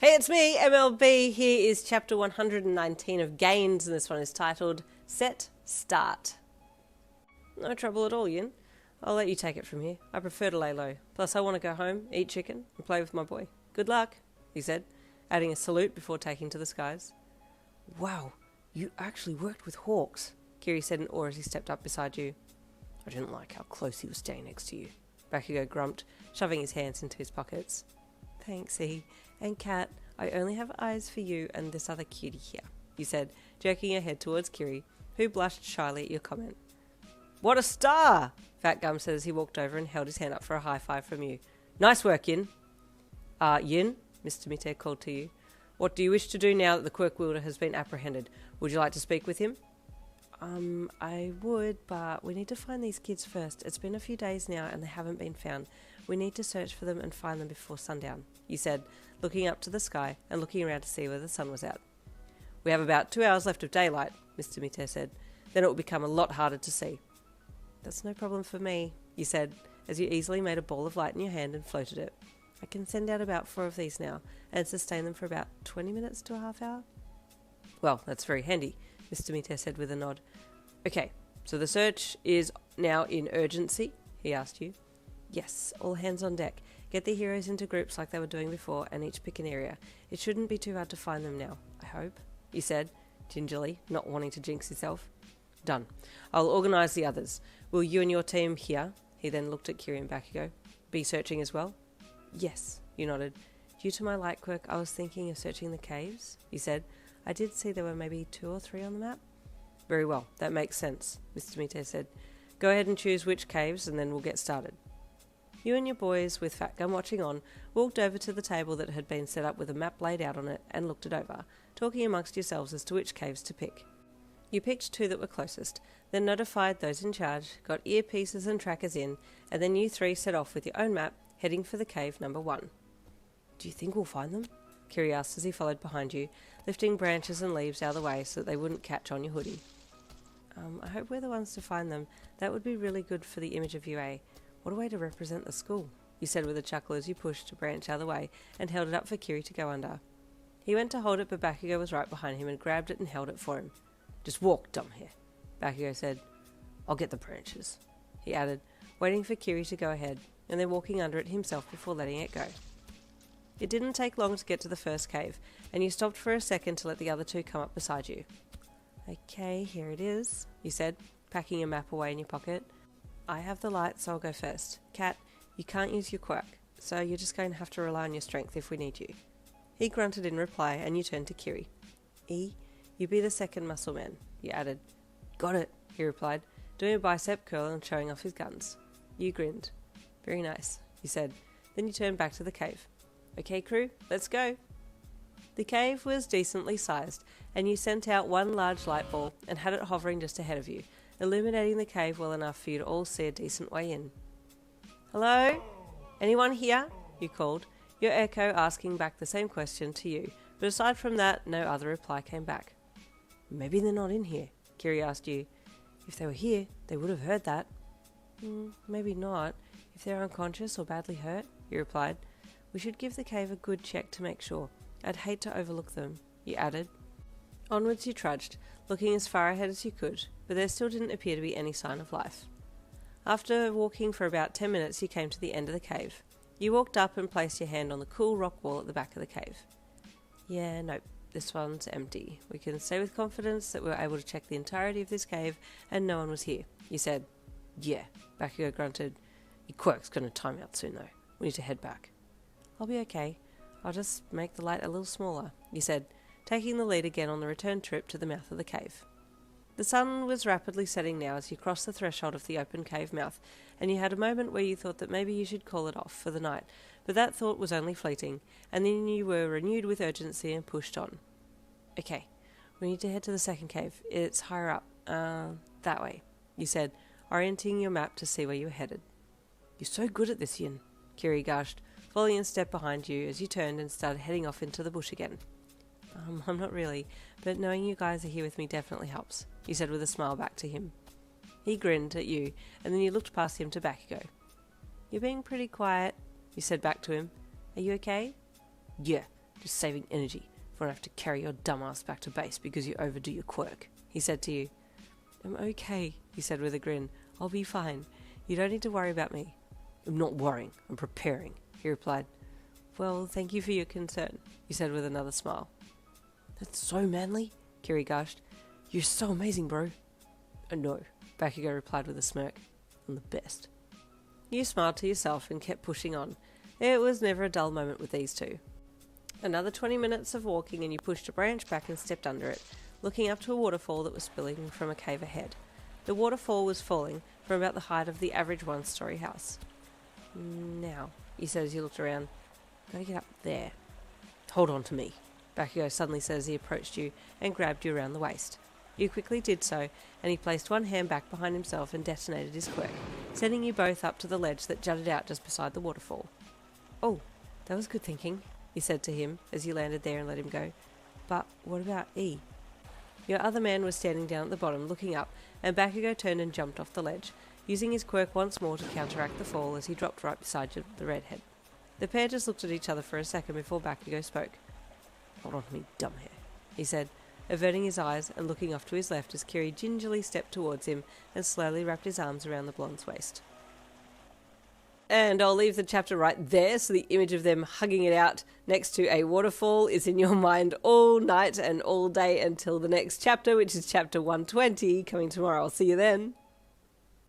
Hey, it's me, MLB. Here is chapter 119 of Gains, and this one is titled Set Start. No trouble at all, Yin. I'll let you take it from here. I prefer to lay low. Plus, I want to go home, eat chicken, and play with my boy. Good luck, he said, adding a salute before taking to the skies. Wow, you actually worked with hawks, Kiri said in awe as he stepped up beside you. I didn't like how close he was staying next to you, Bakugo grumped, shoving his hands into his pockets. Thanks, E. And Cat, I only have eyes for you and this other cutie here, you said, jerking your head towards Kiri, who blushed shyly at your comment. What a star! Fat Gum said as he walked over and held his hand up for a high five from you. Nice work, Yin. Yin, Mr. Mite called to you. What do you wish to do now that the quirk wielder has been apprehended? Would you like to speak with him? I would, but we need to find these kids first. It's been a few days now and they haven't been found. We need to search for them and find them before sundown, you said, looking up to the sky and looking around to see where the sun was out. We have about 2 hours left of daylight, Mr. Mite said. Then it will become a lot harder to see. That's no problem for me, you said, as you easily made a ball of light in your hand and floated it. I can send out about 4 of these now and sustain them for about 20 minutes to a half hour. Well, that's very handy, Mr. Mite said with a nod. Okay, so the search is now in urgency, he asked you. Yes, all hands on deck. Get the heroes into groups like they were doing before and each pick an area. It shouldn't be too hard to find them now, I hope, you said, gingerly, not wanting to jinx yourself. Done. I'll organise the others. Will you and your team here, he then looked at Kiri and Bakugo, be searching as well? Yes, you nodded. Due to my light quirk, I was thinking of searching the caves, you said. I did see there were maybe 2 or 3 on the map. Very well, that makes sense, Mr. Mite said. Go ahead and choose which caves and then we'll get started. You and your boys, with Fat Gum watching on, walked over to the table that had been set up with a map laid out on it and looked it over, talking amongst yourselves as to which caves to pick. You picked 2 that were closest, then notified those in charge, got earpieces and trackers in, and then you 3 set off with your own map, heading for the cave number 1. Do you think we'll find them? Kiri asked as he followed behind you, lifting branches and leaves out of the way so that they wouldn't catch on your hoodie. I hope we're the ones to find them. That would be really good for the image of UA. What a way to represent the school, you said with a chuckle as you pushed a branch out of the way and held it up for Kiri to go under. He went to hold it, but Bakugo was right behind him and grabbed it and held it for him. Just walk, dumbhair, Bakugo said. I'll get the branches, he added, waiting for Kiri to go ahead, and then walking under it himself before letting it go. It didn't take long to get to the first cave, and you stopped for a second to let the other 2 come up beside you. Okay, here it is, you said, packing a map away in your pocket. I have the light, so I'll go first. Cat, you can't use your quirk, so you're just going to have to rely on your strength if we need you. He grunted in reply, and you turned to Kiri. E, you be the second muscle man, you added. Got it, he replied, doing a bicep curl and showing off his guns. You grinned. Very nice, you said. Then you turned back to the cave. Okay, crew, let's go. The cave was decently sized, and you sent out 1 large light ball and had it hovering just ahead of you, illuminating the cave well enough for you to all see a decent way in. Hello? Anyone here? You called, your echo asking back the same question to you, but aside from that, no other reply came back. Maybe they're not in here, Kiri asked you. If they were here, they would have heard that. Maybe not. If they're unconscious or badly hurt, you replied. We should give the cave a good check to make sure. I'd hate to overlook them, you added. Onwards you trudged, looking as far ahead as you could, but there still didn't appear to be any sign of life. After walking for about 10 minutes, you came to the end of the cave. You walked up and placed your hand on the cool rock wall at the back of the cave. Yeah, nope, this one's empty. We can say with confidence that we were able to check the entirety of this cave and no one was here, you said. Yeah, Bakugo grunted. Your quirk's going to time out soon though. We need to head back. I'll be okay. I'll just make the light a little smaller, you said, taking the lead again on the return trip to the mouth of the cave. The sun was rapidly setting now as you crossed the threshold of the open cave mouth, and you had a moment where you thought that maybe you should call it off for the night, but that thought was only fleeting, and then you were renewed with urgency and pushed on. Okay, we need to head to the second cave. It's higher up. That way, you said, orienting your map to see where you were headed. You're so good at this, Yin, Kiri gushed, following a step behind you as you turned and started heading off into the bush again. I'm not really, but knowing you guys are here with me definitely helps, you said with a smile back to him. He grinned at you, and then you looked past him to Bakugo. You're being pretty quiet, you said back to him. Are you okay? Yeah, Just saving energy. I won't have to carry your dumbass back to base because you overdo your quirk, he said to you. I'm okay, you said with a grin. I'll be fine. You don't need to worry about me. I'm not worrying, I'm preparing, he replied. Well, thank you for your concern, you said with another smile. That's so manly, Kiri gushed. You're so amazing, bro. No, Bakugo replied with a smirk. I'm the best. You smiled to yourself and kept pushing on. It was never a dull moment with these two. Another 20 minutes of walking and you pushed a branch back and stepped under it, looking up to a waterfall that was spilling from a cave ahead. The waterfall was falling from about the height of the average one-story house. Now, you said as you looked around, gotta get up there. Hold on to me, Bakugo suddenly said as he approached you and grabbed you around the waist. You quickly did so, and he placed one hand back behind himself and detonated his quirk, sending you both up to the ledge that jutted out just beside the waterfall. Oh, that was good thinking, you said to him as you landed there and let him go. But what about E? Your other man was standing down at the bottom, looking up, and Bakugo turned and jumped off the ledge, using his quirk once more to counteract the fall as he dropped right beside you, the redhead. The pair just looked at each other for a second before Bakugo spoke. Hold on to me, dumbhair, he said, averting his eyes and looking off to his left as Kiri gingerly stepped towards him and slowly wrapped his arms around the blonde's waist. And I'll leave the chapter right there so the image of them hugging it out next to a waterfall is in your mind all night and all day until the next chapter, which is chapter 120, coming tomorrow. I'll see you then.